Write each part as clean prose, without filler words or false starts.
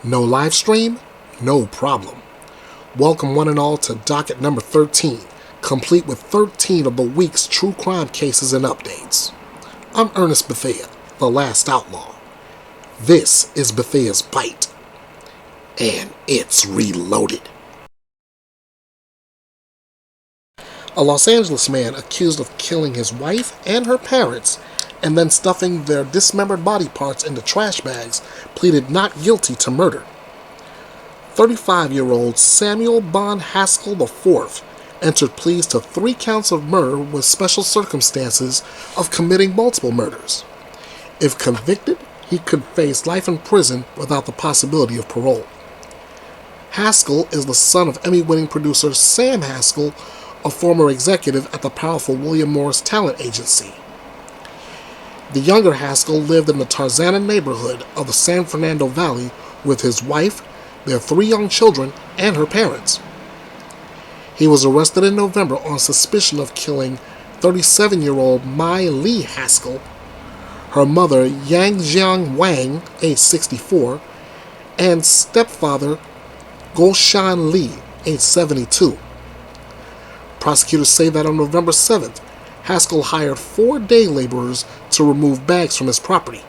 No live stream? No problem. Welcome one and all to Docket number 13, complete with 13 of the week's true crime cases and updates. I'm Ernest Bethea, the last outlaw. This is Bethea'S Byte, and it's reloaded. A Los Angeles man accused of killing his wife and her parents and then stuffing their dismembered body parts into trash bags pleaded not guilty to murder. 35-year-old Samuel Bond Haskell IV entered pleas to 3 counts of murder with special circumstances of committing multiple murders. If convicted, he could face life in prison without the possibility of parole. Haskell is the son of Emmy-winning producer Sam Haskell, a former executive at the powerful William Morris talent agency. The younger Haskell lived in the Tarzana neighborhood of the San Fernando Valley with his wife, their 3 young children, and her parents. He was arrested in November on suspicion of killing 37-year-old Mai Lee Haskell, her mother Yang Jiang Wang, age 64, and stepfather Goshan Lee, age 72. Prosecutors say that on November 7th, Haskell hired 4 day laborers to remove bags from his property.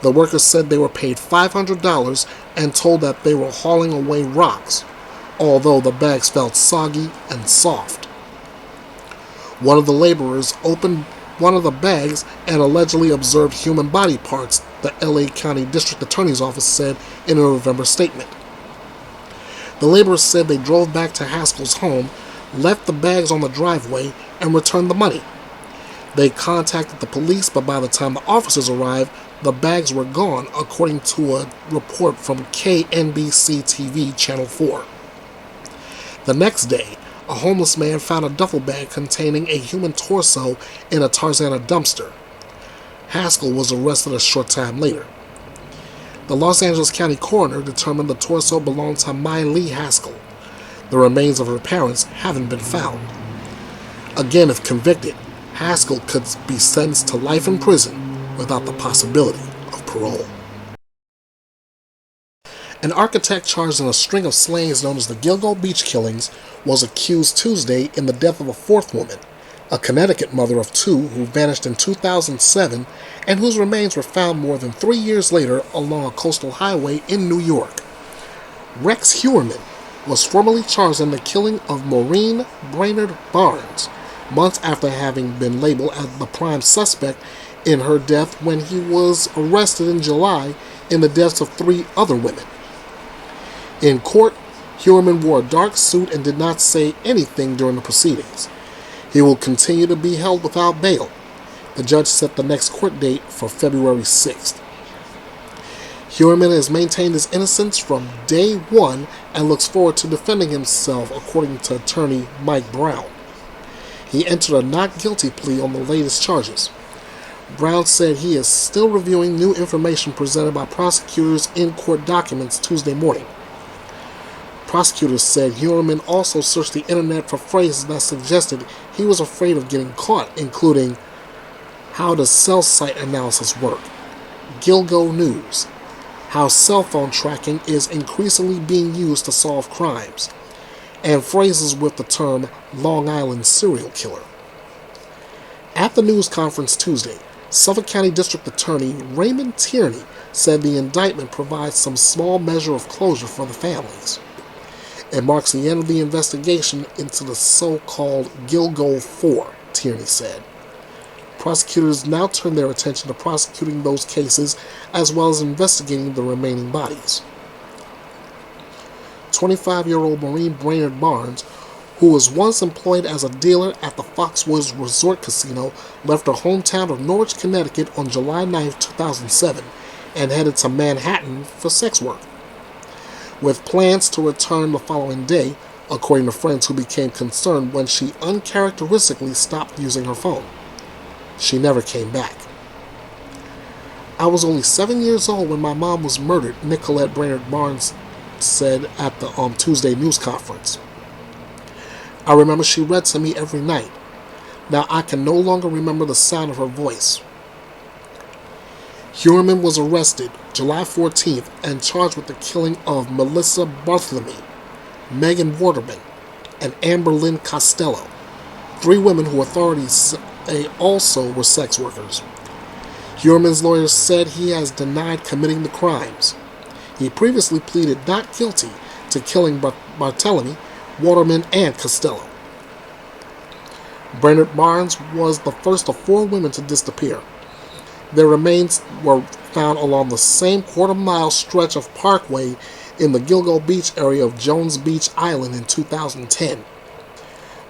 The workers said they were paid $500 and told that they were hauling away rocks, although the bags felt soggy and soft. One of the laborers opened one of the bags and allegedly observed human body parts, the LA County District Attorney's Office said in a November statement. The laborers said they drove back to Haskell's home, left the bags on the driveway, and returned the money. They contacted the police, but by the time the officers arrived, the bags were gone, according to a report from KNBC-TV Channel 4. The next day, a homeless man found a duffel bag containing a human torso in a Tarzana dumpster. Haskell was arrested a short time later. The Los Angeles County coroner determined the torso belonged to Mai Lee Haskell. The remains of her parents haven't been found. Again, if convicted, Haskell could be sentenced to life in prison without the possibility of parole. An architect charged in a string of slayings known as the Gilgo Beach killings was accused Tuesday in the death of a 4th woman, a Connecticut mother of 2 who vanished in 2007 and whose remains were found more than 3 years later along a coastal highway in New York. Rex Heuermann was formally charged in the killing of Maureen Brainerd Barnes, months after having been labeled as the prime suspect in her death when he was arrested in July in the deaths of 3 other women. In court, Heuermann wore a dark suit and did not say anything during the proceedings. He will continue to be held without bail. The judge set the next court date for February 6th. Heuermann has maintained his innocence from day one and looks forward to defending himself, according to attorney Mike Brown. He entered a not guilty plea on the latest charges. Brown said he is still reviewing new information presented by prosecutors in court documents Tuesday morning. Prosecutors said Heuermann also searched the internet for phrases that suggested he was afraid of getting caught, including "How does cell site analysis work?" Gilgo News, how cell phone tracking is increasingly being used to solve crimes, and phrases with the term Long Island serial killer. At the news conference Tuesday, Suffolk County District Attorney Raymond Tierney said the indictment provides some small measure of closure for the families. It marks the end of the investigation into the so-called Gilgo 4, Tierney said. Prosecutors now turn their attention to prosecuting those cases as well as investigating the remaining bodies. 25-year-old Maureen Brainerd Barnes, who was once employed as a dealer at the Foxwoods Resort Casino, left her hometown of Norwich, Connecticut on July 9, 2007, and headed to Manhattan for sex work, with plans to return the following day, according to friends who became concerned when she uncharacteristically stopped using her phone. She never came back. "I was only 7 years old when my mom was murdered," Nicolette Brainerd Barnes said at the Tuesday news conference. "I remember she read to me every night. Now I can no longer remember the sound of her voice." Heuermann was arrested July 14th, and charged with the killing of Melissa Bartholomew, Megan Waterman, and Amber Lynn Costello, 3 women who authorities say also were sex workers. Heuermann's lawyer said he has denied committing the crimes. He previously pleaded not guilty to killing Bartholomew, Waterman, and Costello. Bernard Barnes was the first of 4 women to disappear. Their remains were found along the same quarter-mile stretch of parkway in the Gilgo Beach area of Jones Beach Island in 2010.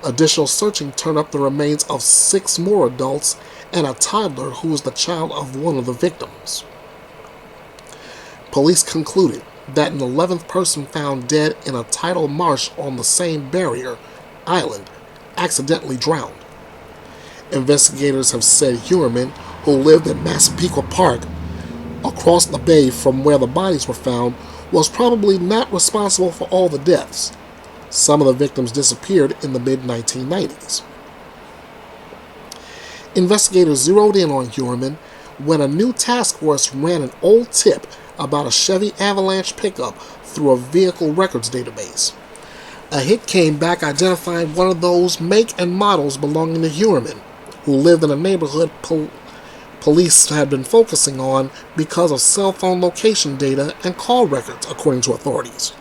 Additional searching turned up the remains of 6 more adults and a toddler who was the child of one of the victims. Police concluded that an 11th person found dead in a tidal marsh on the same barrier island accidentally drowned. Investigators have said Heuermann, who lived in Massapequa Park, across the bay from where the bodies were found, was probably not responsible for all the deaths. Some of the victims disappeared in the mid-1990s. Investigators zeroed in on Heuermann when a new task force ran an old tip about a Chevy Avalanche pickup through a vehicle records database. A hit came back identifying one of those make and models belonging to Heuermann, who lived in a neighborhood police had been focusing on because of cell phone location data and call records, according to authorities.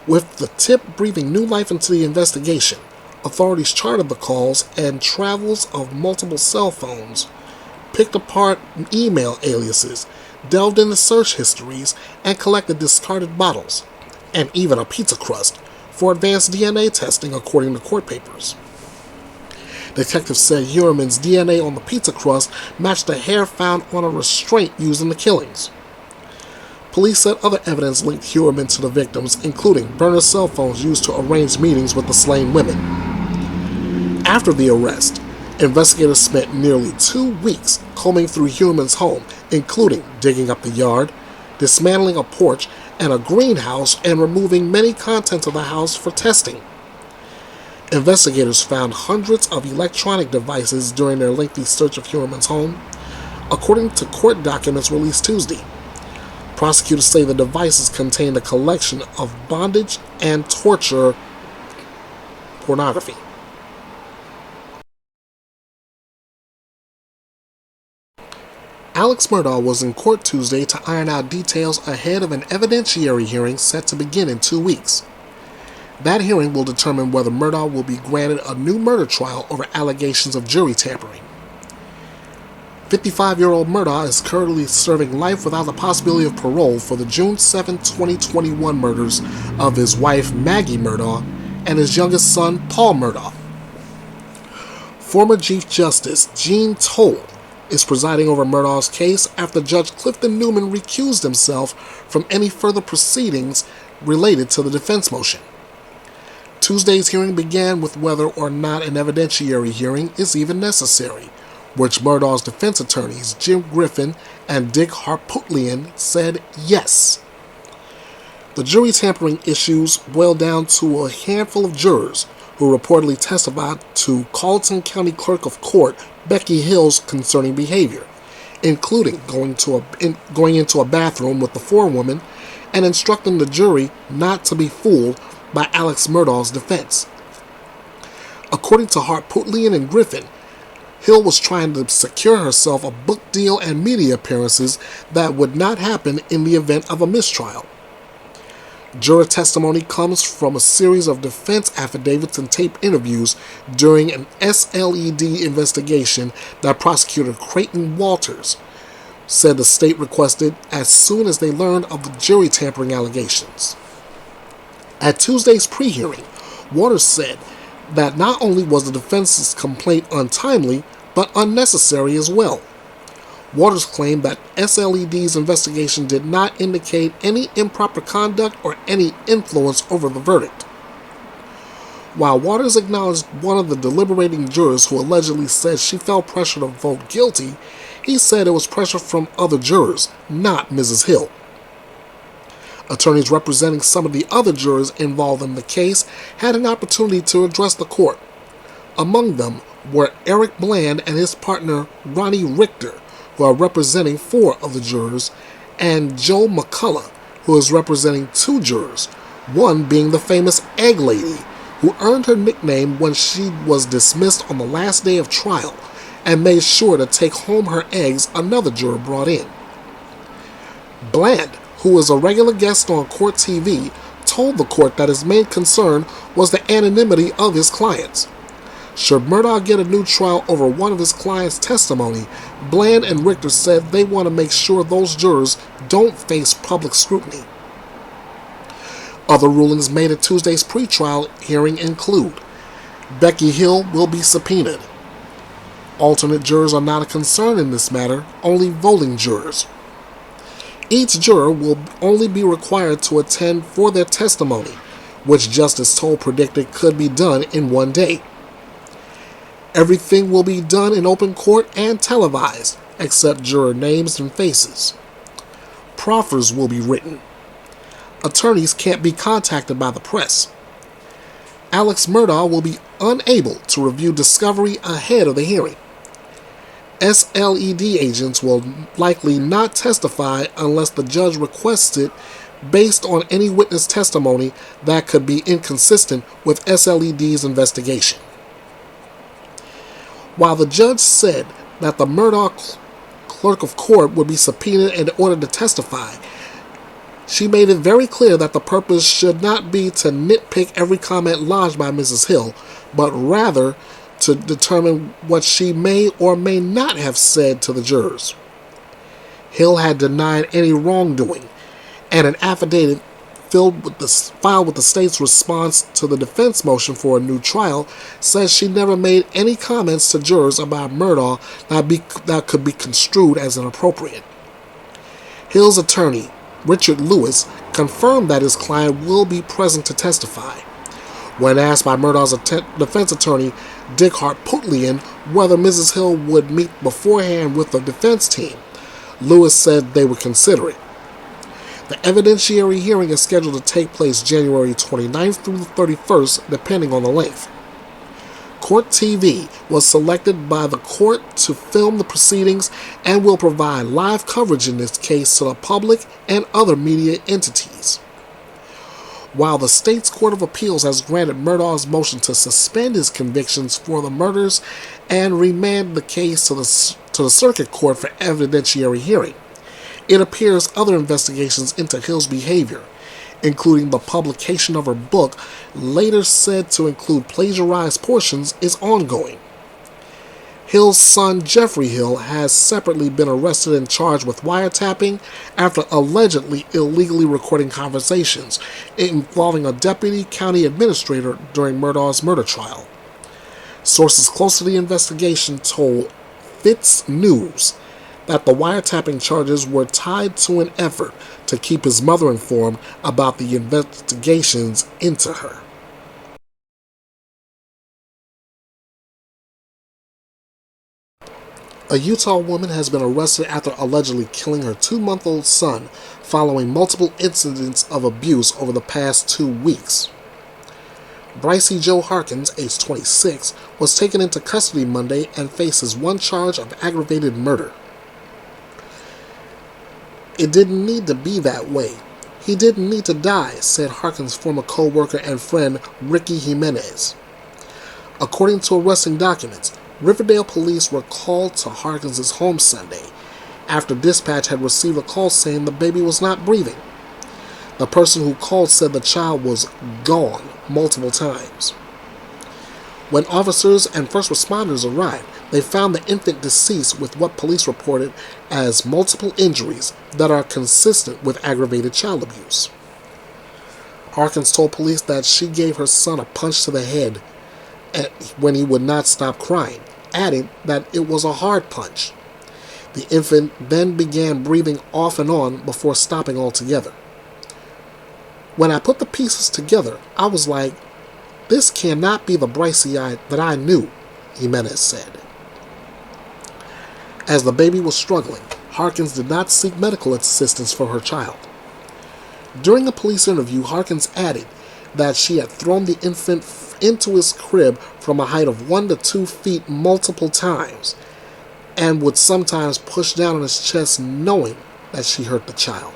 With the tip breathing new life into the investigation, authorities charted the calls and travels of multiple cell phones, picked apart email aliases, delved into search histories, and collected discarded bottles, and even a pizza crust, for advanced DNA testing, according to court papers. Detectives said Heuermann's DNA on the pizza crust matched the hair found on a restraint used in the killings. Police said other evidence linked Heuermann to the victims, including burner cell phones used to arrange meetings with the slain women. After the arrest, investigators spent nearly 2 weeks combing through Heuermann's home, including digging up the yard, dismantling a porch and a greenhouse, and removing many contents of the house for testing. Investigators found hundreds of electronic devices during their lengthy search of Heuermann's home, according to court documents released Tuesday. Prosecutors say the devices contained a collection of bondage and torture pornography. Alex Murdaugh was in court Tuesday to iron out details ahead of an evidentiary hearing set to begin in 2 weeks. That hearing will determine whether Murdaugh will be granted a new murder trial over allegations of jury tampering. 55-year-old Murdaugh is currently serving life without the possibility of parole for the June 7, 2021 murders of his wife Maggie Murdaugh and his youngest son Paul Murdaugh. Former Chief Justice Jean Toll is presiding over Murdaugh's case after Judge Clifton Newman recused himself from any further proceedings related to the defense motion. Tuesday's hearing began with whether or not an evidentiary hearing is even necessary, which Murdaugh's defense attorneys Jim Griffin and Dick Harpootlian said yes. The jury tampering issues boil down to a handful of jurors who reportedly testified to Carleton County Clerk of Court Becky Hill's concerning behavior, including going into a bathroom with the forewoman and instructing the jury not to be fooled by Alex Murdaugh's defense. According to Harpootlian and Griffin, Hill was trying to secure herself a book deal and media appearances that would not happen in the event of a mistrial. Juror testimony comes from a series of defense affidavits and tape interviews during an SLED investigation that prosecutor Creighton Walters said the state requested as soon as they learned of the jury tampering allegations. At Tuesday's pre-hearing, Walters said that not only was the defense's complaint untimely, but unnecessary as well. Walters claimed that SLED's investigation did not indicate any improper conduct or any influence over the verdict. While Walters acknowledged one of the deliberating jurors who allegedly said she felt pressure to vote guilty, he said it was pressure from other jurors, not Mrs. Hill. Attorneys representing some of the other jurors involved in the case had an opportunity to address the court. Among them were Eric Bland and his partner Ronnie Richter, who are representing 4 of the jurors, and Joe McCullough, who is representing 2 jurors, one being the famous Egg Lady, who earned her nickname when she was dismissed on the last day of trial and made sure to take home her eggs another juror brought in. Bland, who was a regular guest on court TV, told the court that his main concern was the anonymity of his clients. Should Murdaugh get a new trial over one of his clients' testimony, Bland and Richter said they want to make sure those jurors don't face public scrutiny. Other rulings made at Tuesday's pretrial hearing include: Becky Hill will be subpoenaed. Alternate jurors are not a concern in this matter, only voting jurors. Each juror will only be required to attend for their testimony, which Justice Toll predicted could be done in one day. Everything will be done in open court and televised, except juror names and faces. Proffers will be written. Attorneys can't be contacted by the press. Alex Murdaugh will be unable to review discovery ahead of the hearing. SLED agents will likely not testify unless the judge requests it based on any witness testimony that could be inconsistent with SLED's investigation. While the judge said that the Murdaugh clerk of court would be subpoenaed in order to testify, she made it very clear that the purpose should not be to nitpick every comment lodged by Mrs. Hill, but rather to determine what she may or may not have said to the jurors. Hill had denied any wrongdoing, and an affidavit filed with the state's response to the defense motion for a new trial says she never made any comments to jurors about Murdaugh that could be construed as inappropriate. Hill's attorney, Richard Lewis, confirmed that his client will be present to testify. When asked by Murdaugh's defense attorney, Dick Harpootlian, whether Mrs. Hill would meet beforehand with the defense team, Lewis said they would consider it. The evidentiary hearing is scheduled to take place January 29th through the 31st, depending on the length. Court TV was selected by the court to film the proceedings and will provide live coverage in this case to the public and other media entities. While the state's Court of Appeals has granted Murdaugh's motion to suspend his convictions for the murders and remand the case to the circuit court for evidentiary hearing, it appears other investigations into Hill's behavior, including the publication of her book, later said to include plagiarized portions, is ongoing. Hill's son, Jeffrey Hill, has separately been arrested and charged with wiretapping after allegedly illegally recording conversations involving a deputy county administrator during Murdaugh's murder trial. Sources close to the investigation told Fitz News that the wiretapping charges were tied to an effort to keep his mother informed about the investigations into her. A Utah woman has been arrested after allegedly killing her 2-month-old son following multiple incidents of abuse over the past 2 weeks. Brycee Jo Harkins, age 26, was taken into custody Monday and faces 1 charge of aggravated murder. "It didn't need to be that way. He didn't need to die," said Harkins' former co-worker and friend Ricky Jimenez. According to arresting documents, Riverdale police were called to Harkins' home Sunday after dispatch had received a call saying the baby was not breathing. The person who called said the child was gone multiple times. When officers and first responders arrived, they found the infant deceased with what police reported as multiple injuries that are consistent with aggravated child abuse. Harkins told police that she gave her son a punch to the head when he would not stop crying, adding that it was a hard punch. The infant then began breathing off and on before stopping altogether. "When I put the pieces together, I was like, this cannot be the Brycee that I knew," Jimenez said. As the baby was struggling, Harkins did not seek medical assistance for her child. During a police interview, Harkins added that she had thrown the infant into his crib from a height of 1 to 2 feet multiple times and would sometimes push down on his chest knowing that she hurt the child.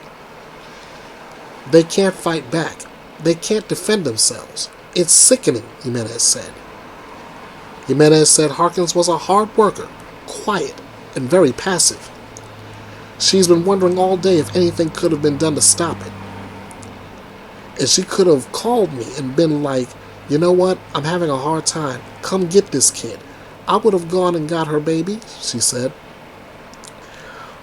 They can't fight back. They can't defend themselves. It's sickening, Jimenez said. Jimenez said Harkins was a hard worker, quiet, and very passive. She's been wondering all day if anything could have been done to stop it. And she could have called me and been like, you know what, I'm having a hard time. Come get this kid. I would have gone and got her baby, she said.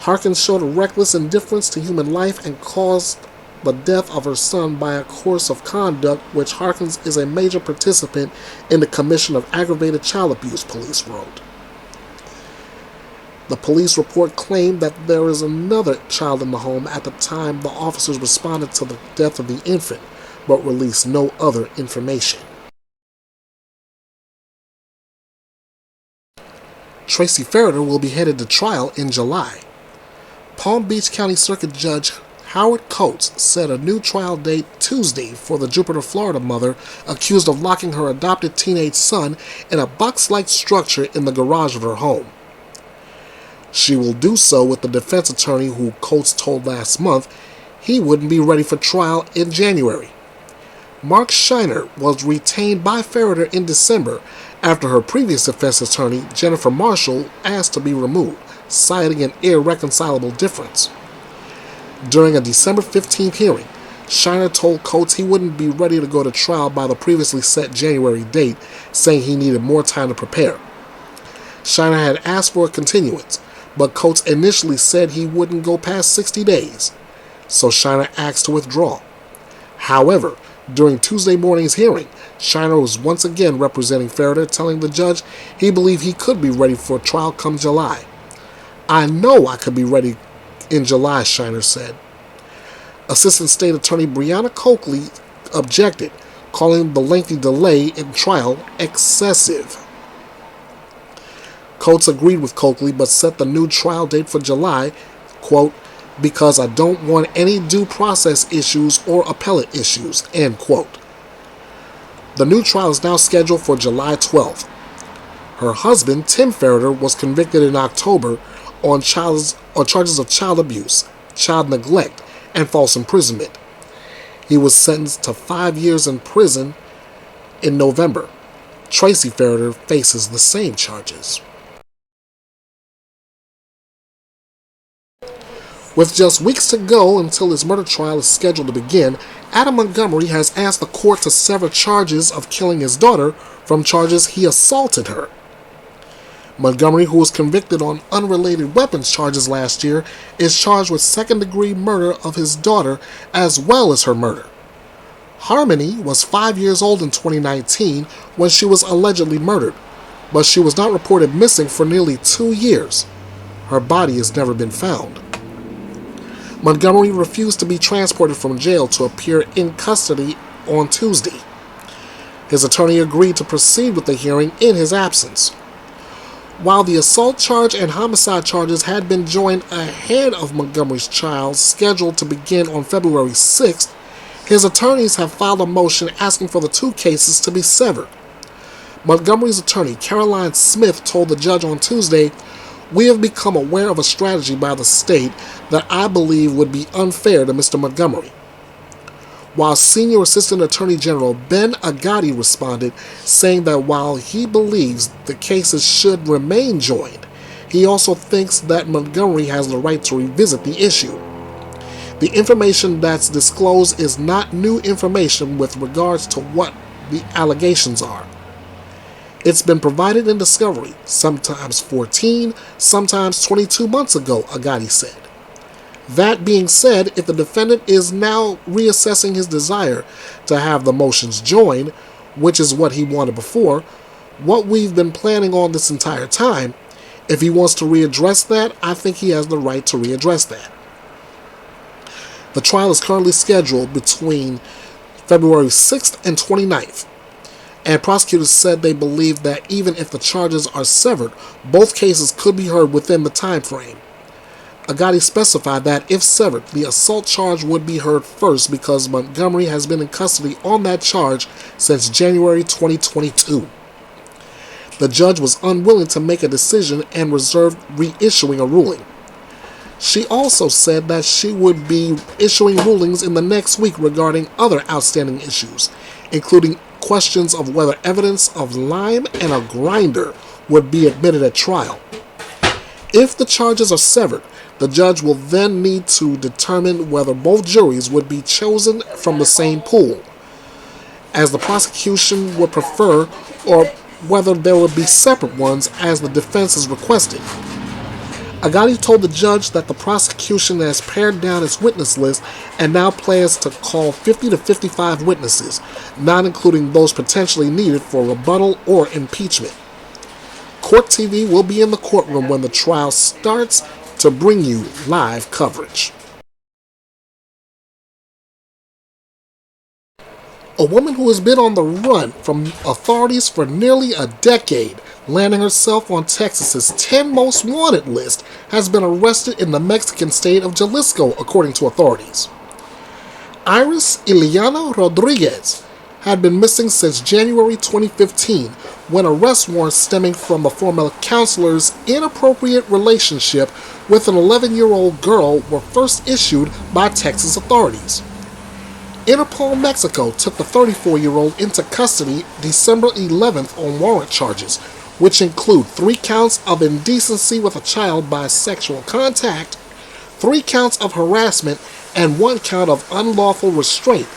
Harkins showed a reckless indifference to human life and caused the death of her son by a course of conduct which Harkins is a major participant in the commission of aggravated child abuse, police wrote. The police report claimed that there is another child in the home at the time the officers responded to the death of the infant, but released no other information. Tracy Ferriter will be headed to trial in July. Palm Beach County Circuit Judge Howard Coates set a new trial date Tuesday for the Jupiter, Florida mother accused of locking her adopted teenage son in a box-like structure in the garage of her home. She will do so with the defense attorney who Coates told last month he wouldn't be ready for trial in January. Mark Shiner was retained by Ferriter in December after her previous defense attorney, Jennifer Marshall, asked to be removed, citing an irreconcilable difference. During a December 15th hearing, Shiner told Coates he wouldn't be ready to go to trial by the previously set January date, saying he needed more time to prepare. Shiner had asked for a continuance, but Coates initially said he wouldn't go past 60 days, so Shiner asked to withdraw. However, during Tuesday morning's hearing, Shiner was once again representing Ferriter, telling the judge he believed he could be ready for trial come July. I know I could be ready in July, Shiner said. Assistant State Attorney Brianna Coakley objected, calling the lengthy delay in trial excessive. Coates agreed with Coakley but set the new trial date for July, quote, because I don't want any due process issues or appellate issues, end quote. The new trial is now scheduled for July 12th. Her husband, Tim Ferriter, was convicted in October on charges of child abuse, child neglect, and false imprisonment. He was sentenced to 5 years in prison in November. Tracy Ferriter faces the same charges. With just weeks to go until his murder trial is scheduled to begin, Adam Montgomery has asked the court to sever charges of killing his daughter from charges he assaulted her. Montgomery, who was convicted on unrelated weapons charges last year, is charged with second-degree murder of his daughter as well as her murder. Harmony was 5 years old in 2019 when she was allegedly murdered, but she was not reported missing for nearly 2 years. Her body has never been found. Montgomery refused to be transported from jail to appear in custody on Tuesday. His attorney agreed to proceed with the hearing in his absence. While the assault charge and homicide charges had been joined ahead of Montgomery's trial scheduled to begin on February 6th, his attorneys have filed a motion asking for the two cases to be severed. Montgomery's attorney, Caroline Smith, told the judge on Tuesday, "We have become aware of a strategy by the state that I believe would be unfair to Mr. Montgomery." While Senior Assistant Attorney General Ben Agati responded, saying that while he believes the cases should remain joined, he also thinks that Montgomery has the right to revisit the issue. The information that's disclosed is not new information with regards to what the allegations are. It's been provided in discovery, sometimes 14, sometimes 22 months ago, Agati said. That being said, if the defendant is now reassessing his desire to have the motions joined, which is what he wanted before, what we've been planning on this entire time, if he wants to readdress that, I think he has the right to readdress that. The trial is currently scheduled between February 6th and 29th, and prosecutors said they believe that even if the charges are severed, both cases could be heard within the time frame. Agati specified that, if severed, the assault charge would be heard first because Montgomery has been in custody on that charge since January 2022. The judge was unwilling to make a decision and reserved reissuing a ruling. She also said that she would be issuing rulings in the next week regarding other outstanding issues, including questions of whether evidence of lime and a grinder would be admitted at trial. If the charges are severed, the judge will then need to determine whether both juries would be chosen from the same pool, as the prosecution would prefer, or whether there would be separate ones as the defense is requested. Agati told the judge that the prosecution has pared down its witness list and now plans to call 50 to 55 witnesses, not including those potentially needed for rebuttal or impeachment. Court TV will be in the courtroom when the trial starts to bring you live coverage. A woman who has been on the run from authorities for nearly a decade, landing herself on Texas's 10 most wanted list, has been arrested in the Mexican state of Jalisco, according to authorities. Iris Iliana Rodriguez had been missing since January 2015, when arrest warrants stemming from the former counselor's inappropriate relationship with an 11-year-old girl were first issued by Texas authorities. Interpol Mexico took the 34-year-old into custody December 11th on warrant charges, which include 3 counts of indecency with a child by sexual contact, 3 counts of harassment, and 1 count of unlawful restraint.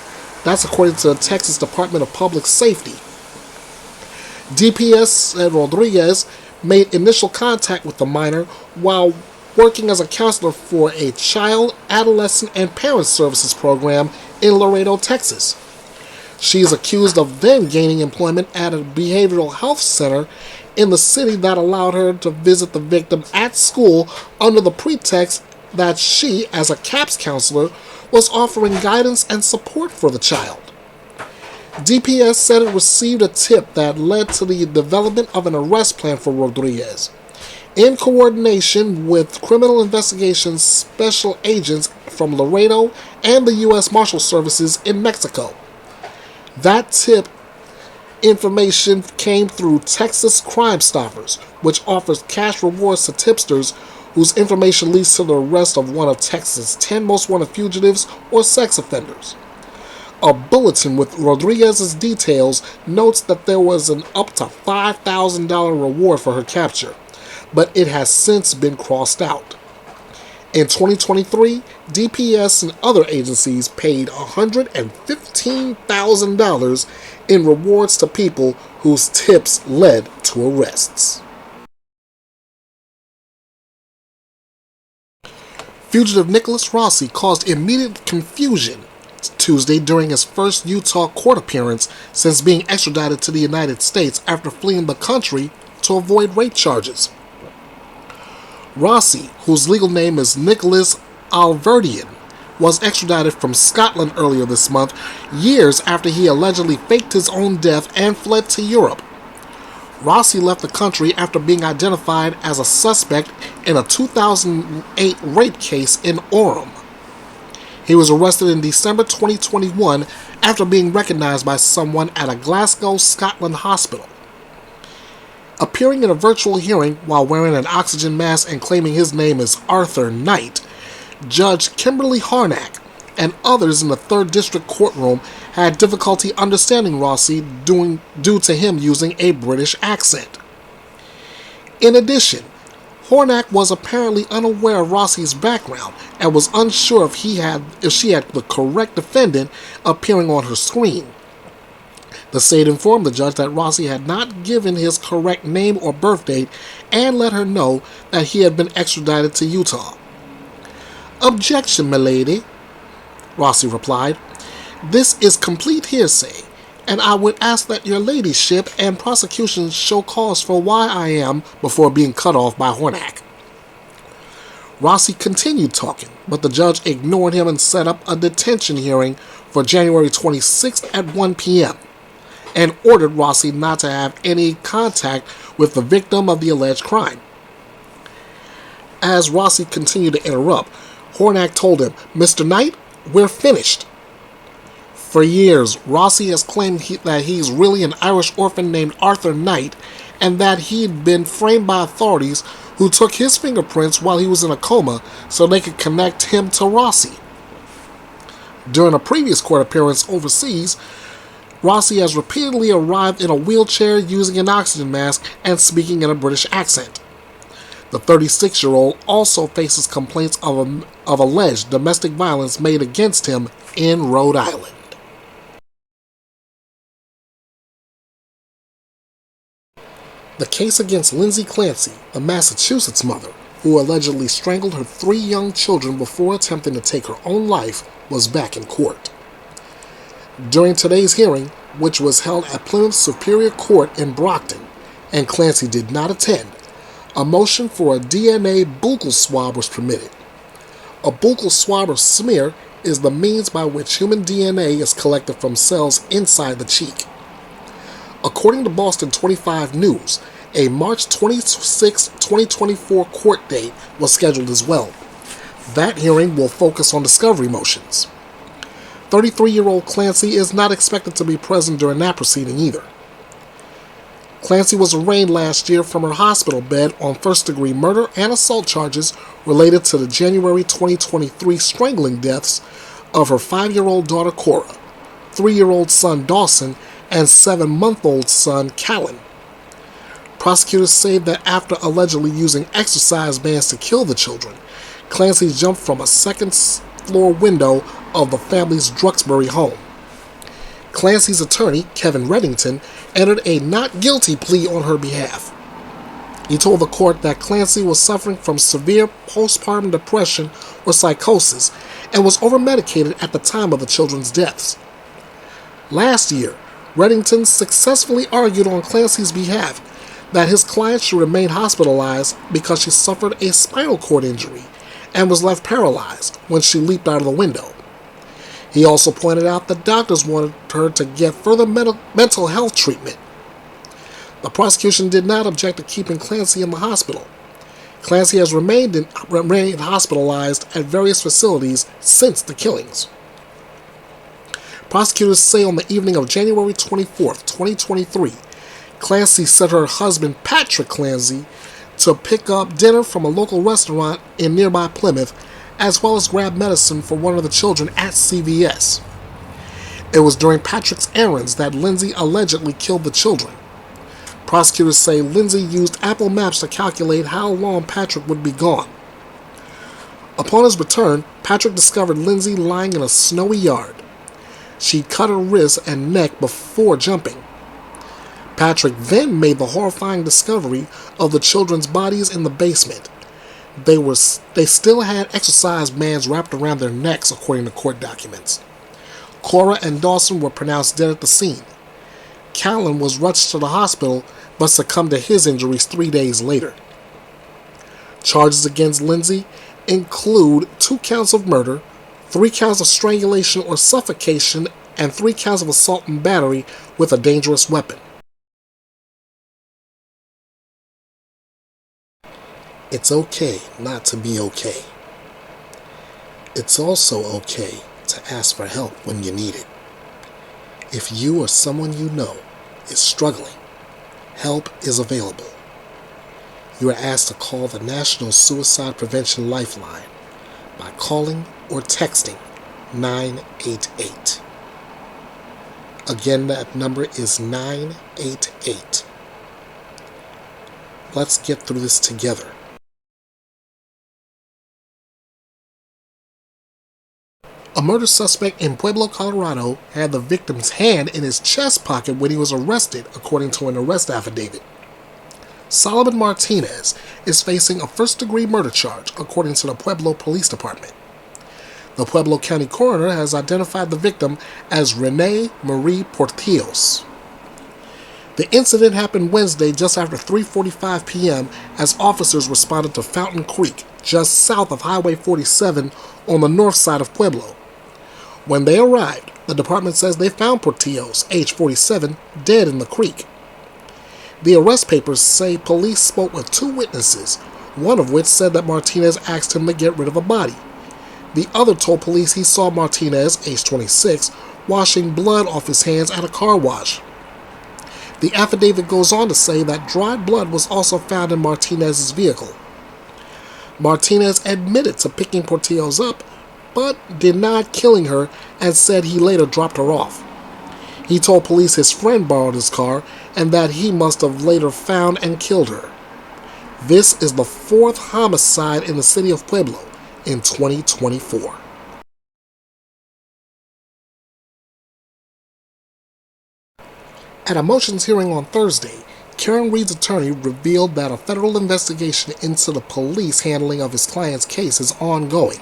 That's according to the Texas Department of Public Safety. DPS said Rodriguez made initial contact with the minor while working as a counselor for a child, adolescent, and parent services program in Laredo, Texas. She is accused of then gaining employment at a behavioral health center in the city that allowed her to visit the victim at school under the pretext that she, as a CAPS counselor, was offering guidance and support for the child. DPS said it received a tip that led to the development of an arrest plan for Rodriguez, in coordination with Criminal Investigations Special Agents from Laredo and the U.S. Marshal Services in Mexico. That tip information came through Texas Crime Stoppers, which offers cash rewards to tipsters whose information leads to the arrest of one of Texas' 10 most wanted fugitives or sex offenders. A bulletin with Rodriguez's details notes that there was an up to $5,000 reward for her capture, but it has since been crossed out. In 2023, DPS and other agencies paid $115,000 in rewards to people whose tips led to arrests. Fugitive Nicholas Rossi caused immediate confusion Tuesday during his first Utah court appearance since being extradited to the United States after fleeing the country to avoid rape charges. Rossi, whose legal name is Nicholas Alverdian, was extradited from Scotland earlier this month, years after he allegedly faked his own death and fled to Europe. Rossi left the country after being identified as a suspect in a 2008 rape case in Orem. He was arrested in December 2021 after being recognized by someone at a Glasgow, Scotland hospital. Appearing in a virtual hearing while wearing an oxygen mask and claiming his name is Arthur Knight, Judge Kimberly Harnack and others in the 3rd District courtroom had difficulty understanding Rossi due to him using a British accent. In addition, Harnack was apparently unaware of Rossi's background and was unsure if she had the correct defendant appearing on her screen. The state informed the judge that Rossi had not given his correct name or birth date and let her know that he had been extradited to Utah. "Objection, milady," Rossi replied. "This is complete hearsay, and I would ask that your ladyship and prosecution show cause for why I am," before being cut off by Harnack. Rossi continued talking, but the judge ignored him and set up a detention hearing for January 26th at 1 p.m. and ordered Rossi not to have any contact with the victim of the alleged crime. As Rossi continued to interrupt, Harnack told him, "Mr. Knight, we're finished." For years, Rossi has claimed that he's really an Irish orphan named Arthur Knight and that he'd been framed by authorities who took his fingerprints while he was in a coma so they could connect him to Rossi. During a previous court appearance overseas, Rossi has repeatedly arrived in a wheelchair using an oxygen mask and speaking in a British accent. The 36-year-old also faces complaints of alleged domestic violence made against him in Rhode Island. The case against Lindsay Clancy, the Massachusetts mother, who allegedly strangled her 3 young children before attempting to take her own life, was back in court. During today's hearing, which was held at Plymouth Superior Court in Brockton, and Clancy did not attend, a motion for a DNA buccal swab was permitted. A buccal swab or smear is the means by which human DNA is collected from cells inside the cheek. According to Boston 25 News, a March 26, 2024 court date was scheduled as well. That hearing will focus on discovery motions. 33-year-old Clancy is not expected to be present during that proceeding either. Clancy was arraigned last year from her hospital bed on first-degree murder and assault charges related to the January 2023 strangling deaths of her 5-year-old daughter Cora, 3-year-old son Dawson, and 7-month-old son Callan. Prosecutors say that after allegedly using exercise bands to kill the children, Clancy jumped from a second-floor window of the family's Duxbury home. Clancy's attorney, Kevin Reddington, entered a not guilty plea on her behalf. He told the court that Clancy was suffering from severe postpartum depression or psychosis and was overmedicated at the time of the children's deaths. Last year, Reddington successfully argued on Clancy's behalf that his client should remain hospitalized because she suffered a spinal cord injury and was left paralyzed when she leaped out of the window. He also pointed out that doctors wanted her to get further mental health treatment. The prosecution did not object to keeping Clancy in the hospital. Clancy has remained hospitalized at various facilities since the killings. Prosecutors say on the evening of January 24, 2023, Clancy sent her husband Patrick Clancy to pick up dinner from a local restaurant in nearby Plymouth, as well as grab medicine for one of the children at CVS. It was during Patrick's errands that Lindsay allegedly killed the children. Prosecutors say Lindsay used Apple Maps to calculate how long Patrick would be gone. Upon his return, Patrick discovered Lindsay lying in a snowy yard. She'd cut her wrists and neck before jumping. Patrick then made the horrifying discovery of the children's bodies in the basement. They still had exercise bands wrapped around their necks, according to court documents. Cora and Dawson were pronounced dead at the scene. Callan was rushed to the hospital, but succumbed to his injuries 3 days later. Charges against Lindsay include 2 counts of murder, 3 counts of strangulation or suffocation, and 3 counts of assault and battery with a dangerous weapon. It's okay not to be okay. It's also okay to ask for help when you need it. If you or someone you know is struggling, help is available. You are asked to call the National Suicide Prevention Lifeline by calling or texting 988. Again, that number is 988. Let's get through this together. A murder suspect in Pueblo, Colorado, had the victim's hand in his chest pocket when he was arrested, according to an arrest affidavit. Solomon Martinez is facing a first-degree murder charge, according to the Pueblo Police Department. The Pueblo County Coroner has identified the victim as Renee Marie Portillos. The incident happened Wednesday just after 3:45 p.m. as officers responded to Fountain Creek, just south of Highway 47 on the north side of Pueblo. When they arrived, the department says they found Portillos, age 47, dead in the creek. The arrest papers say police spoke with 2 witnesses, one of which said that Martinez asked him to get rid of a body. The other told police he saw Martinez, age 26, washing blood off his hands at a car wash. The affidavit goes on to say that dried blood was also found in Martinez's vehicle. Martinez admitted to picking Portillo's up, but denied killing her and said he later dropped her off. He told police his friend borrowed his car and that he must have later found and killed her. This is the 4th homicide in the city of Pueblo in 2024. At a motions hearing on Thursday, Karen Reed's attorney revealed that a federal investigation into the police handling of his client's case is ongoing.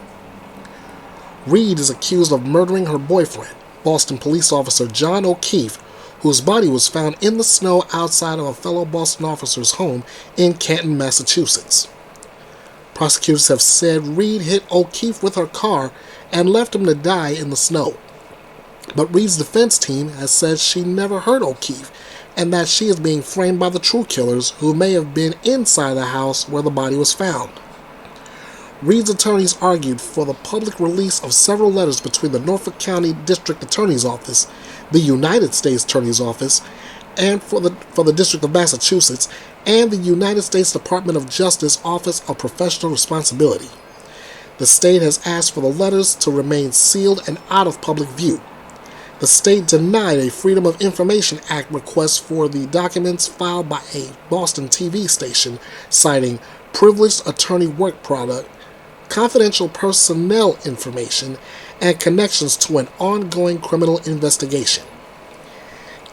Reed is accused of murdering her boyfriend, Boston police officer John O'Keefe, whose body was found in the snow outside of a fellow Boston officer's home in Canton, Massachusetts. Prosecutors have said Reed hit O'Keefe with her car and left him to die in the snow. But Reed's defense team has said she never hurt O'Keefe and that she is being framed by the true killers who may have been inside the house where the body was found. Reed's attorneys argued for the public release of several letters between the Norfolk County District Attorney's Office, the United States Attorney's Office, and for the District of Massachusetts, and the United States Department of Justice Office of Professional Responsibility. The state has asked for the letters to remain sealed and out of public view. The state denied a Freedom of Information Act request for the documents filed by a Boston TV station, citing privileged attorney work product, confidential personnel information, and connections to an ongoing criminal investigation.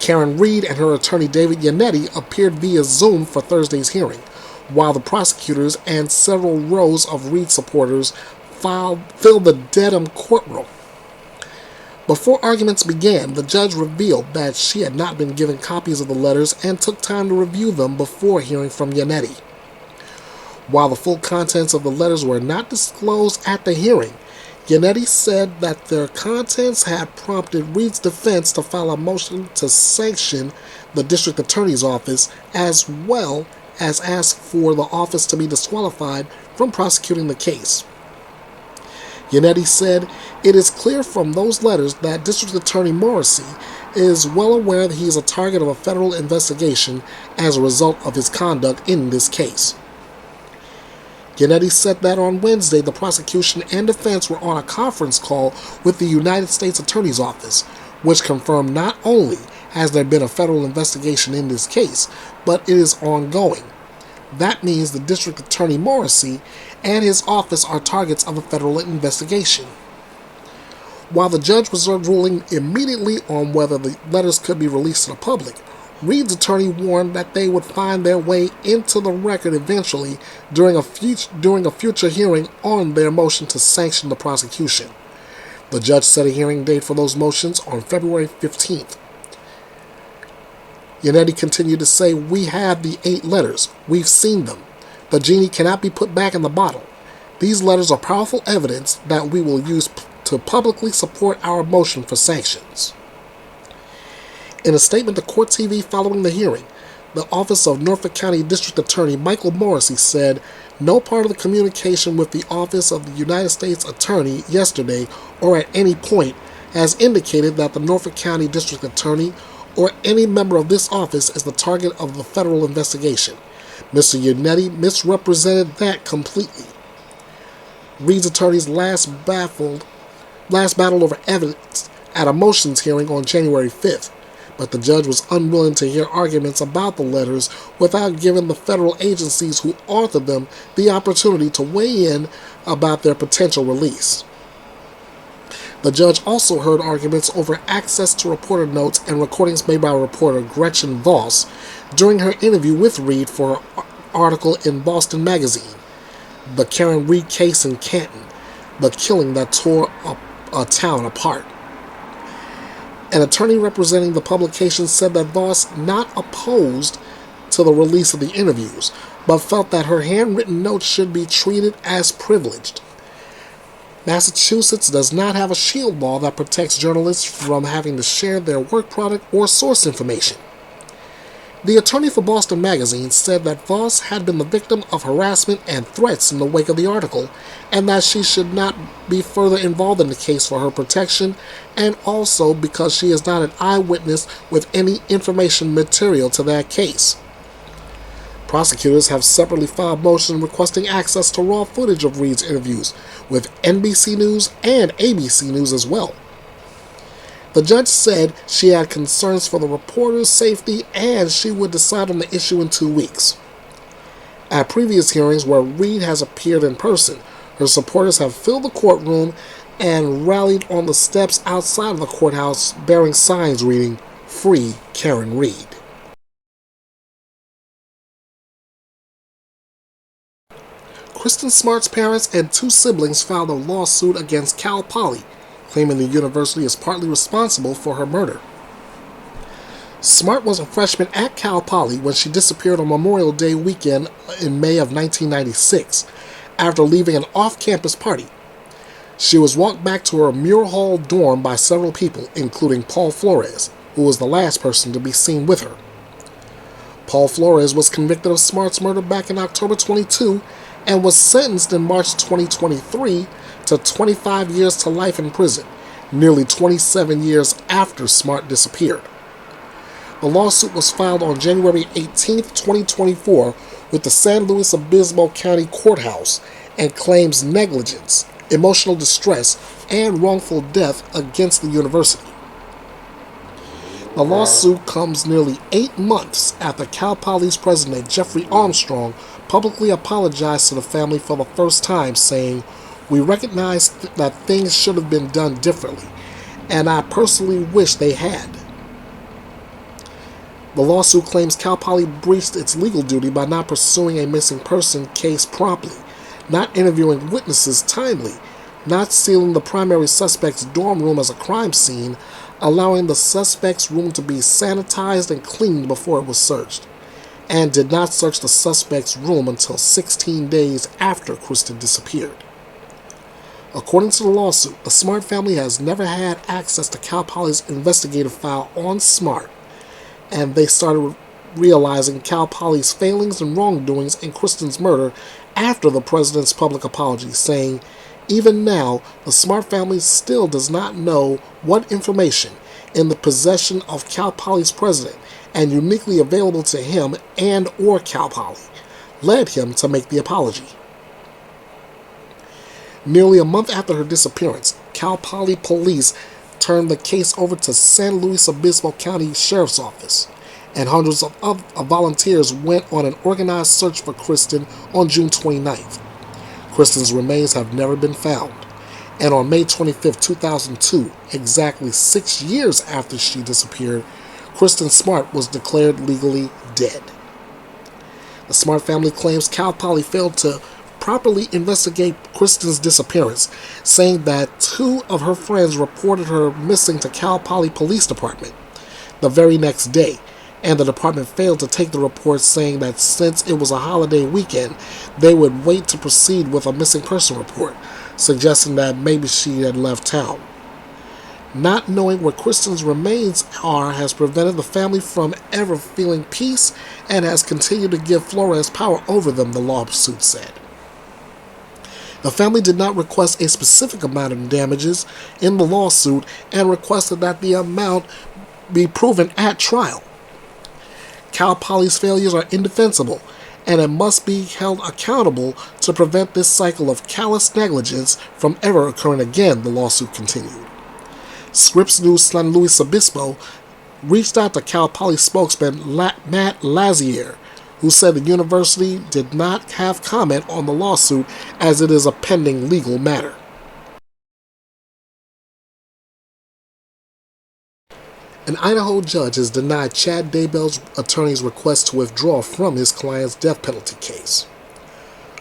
Karen Reed and her attorney David Yannetti appeared via Zoom for Thursday's hearing, while the prosecutors and several rows of Reed supporters filled the Dedham courtroom. Before arguments began, the judge revealed that she had not been given copies of the letters and took time to review them before hearing from Yannetti. While the full contents of the letters were not disclosed at the hearing, Yannetti said that their contents had prompted Reed's defense to file a motion to sanction the district attorney's office, as well as ask for the office to be disqualified from prosecuting the case. Yannetti said, "It is clear from those letters that District Attorney Rossi is well aware that he is a target of a federal investigation as a result of his conduct in this case." Yannetti said that on Wednesday, the prosecution and defense were on a conference call with the United States Attorney's Office, which confirmed not only has there been a federal investigation in this case, but it is ongoing. That means the District Attorney Morrissey and his office are targets of a federal investigation. While the judge reserved ruling immediately on whether the letters could be released to the public, Reed's attorney warned that they would find their way into the record eventually during a future hearing on their motion to sanction the prosecution. The judge set a hearing date for those motions on February 15th. Yannetti continued to say, "We have the 8 letters. We've seen them. The genie cannot be put back in the bottle. These letters are powerful evidence that we will use to publicly support our motion for sanctions." In a statement to Court TV following the hearing, the Office of Norfolk County District Attorney Michael Morrissey said, "No part of the communication with the Office of the United States Attorney yesterday or at any point has indicated that the Norfolk County District Attorney or any member of this office is the target of the federal investigation. Mr. Yannetti misrepresented that completely." Reed's attorneys last battled over evidence at a motions hearing on January 5th, but the judge was unwilling to hear arguments about the letters without giving the federal agencies who authored them the opportunity to weigh in about their potential release. The judge also heard arguments over access to reporter notes and recordings made by reporter Gretchen Voss during her interview with Reed for an article in Boston Magazine, "The Karen Reed Case in Canton, the Killing That Tore a Town Apart." An attorney representing the publication said that Voss not opposed to the release of the interviews, but felt that her handwritten notes should be treated as privileged. Massachusetts does not have a shield law that protects journalists from having to share their work product or source information. The attorney for Boston Magazine said that Voss had been the victim of harassment and threats in the wake of the article, and that she should not be further involved in the case for her protection, and also because she is not an eyewitness with any information material to that case. Prosecutors have separately filed motions requesting access to raw footage of Reed's interviews with NBC News and ABC News as well. The judge said she had concerns for the reporter's safety and she would decide on the issue in 2 weeks. At previous hearings where Reed has appeared in person, her supporters have filled the courtroom and rallied on the steps outside of the courthouse bearing signs reading, "Free Karen Reed." Kristin Smart's parents and 2 siblings filed a lawsuit against Cal Poly, claiming the university is partly responsible for her murder. Smart was a freshman at Cal Poly when she disappeared on Memorial Day weekend in May of 1996 after leaving an off-campus party. She was walked back to her Muir Hall dorm by several people, including Paul Flores, who was the last person to be seen with her. Paul Flores was convicted of Smart's murder back in October 22 and was sentenced in March 2023 to 25 years to life in prison, nearly 27 years after Smart disappeared. The lawsuit was filed on January 18, 2024 with the San Luis Obispo County Courthouse and claims negligence, emotional distress, and wrongful death against the university. The lawsuit comes nearly 8 months after Cal Poly's president Jeffrey Armstrong publicly apologized to the family for the first time, saying, "We recognize that things should have been done differently, and I personally wish they had." The lawsuit claims Cal Poly breached its legal duty by not pursuing a missing person case promptly, not interviewing witnesses timely, not sealing the primary suspect's dorm room as a crime scene, allowing the suspect's room to be sanitized and cleaned before it was searched, and did not search the suspect's room until 16 days after Kristin disappeared. According to the lawsuit, the Smart family has never had access to Cal Poly's investigative file on Smart, and they started realizing Cal Poly's failings and wrongdoings in Kristin's murder after the president's public apology, saying, "Even now, the Smart family still does not know what information in the possession of Cal Poly's president and uniquely available to him and or Cal Poly led him to make the apology." Nearly a month after her disappearance, Cal Poly police turned the case over to San Luis Obispo County Sheriff's Office, and hundreds of volunteers went on an organized search for Kristin on June 29th. Kristin's remains have never been found, and on May 25, 2002, exactly 6 years after she disappeared, Kristin Smart was declared legally dead. The Smart family claims Cal Poly failed to properly investigate Kristin's disappearance, saying that 2 of her friends reported her missing to Cal Poly Police Department the very next day, and the department failed to take the report, saying that since it was a holiday weekend, they would wait to proceed with a missing person report, suggesting that maybe she had left town. Not knowing where Kristin's remains are has prevented the family from ever feeling peace and has continued to give Flores power over them, the lawsuit said. The family did not request a specific amount of damages in the lawsuit and requested that the amount be proven at trial. Cal Poly's failures are indefensible, and it must be held accountable to prevent this cycle of callous negligence from ever occurring again, the lawsuit continued. Scripps News San Luis Obispo reached out to Cal Poly spokesman Matt Lazier, who said the university did not have comment on the lawsuit as it is a pending legal matter. An Idaho judge has denied Chad Daybell's attorney's request to withdraw from his client's death penalty case.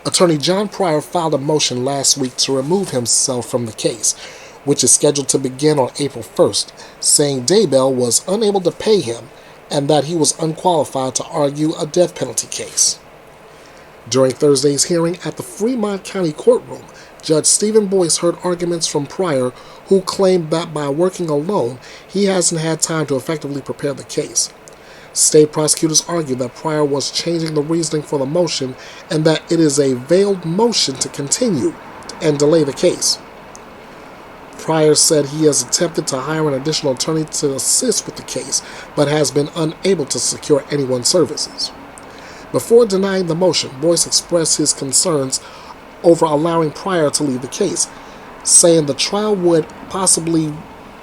Attorney John Pryor filed a motion last week to remove himself from the case, which is scheduled to begin on April 1st, saying Daybell was unable to pay him and that he was unqualified to argue a death penalty case. During Thursday's hearing at the Fremont County Courtroom, Judge Stephen Boyce heard arguments from Pryor, who claimed that by working alone, he hasn't had time to effectively prepare the case. State prosecutors argued that Pryor was changing the reasoning for the motion and that it is a veiled motion to continue and delay the case. Pryor said he has attempted to hire an additional attorney to assist with the case, but has been unable to secure anyone's services. Before denying the motion, Boyce expressed his concerns over allowing Pryor to leave the case, saying the trial would possibly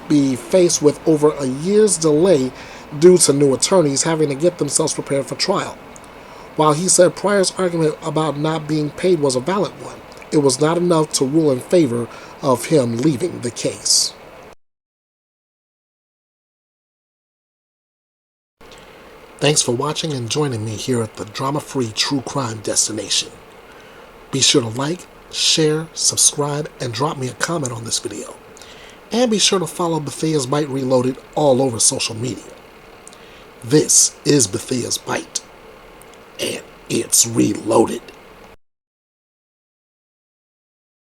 be faced with over a year's delay due to new attorneys having to get themselves prepared for trial. While he said Pryor's argument about not being paid was a valid one, it was not enough to rule in favor of him leaving the case. Thanks for watching and joining me here at the drama-free true crime destination. Be sure to like, share, subscribe, and drop me a comment on this video. And be sure to follow Bethea'S Byte Reloaded all over social media. This is Bethea'S Byte, and it's reloaded.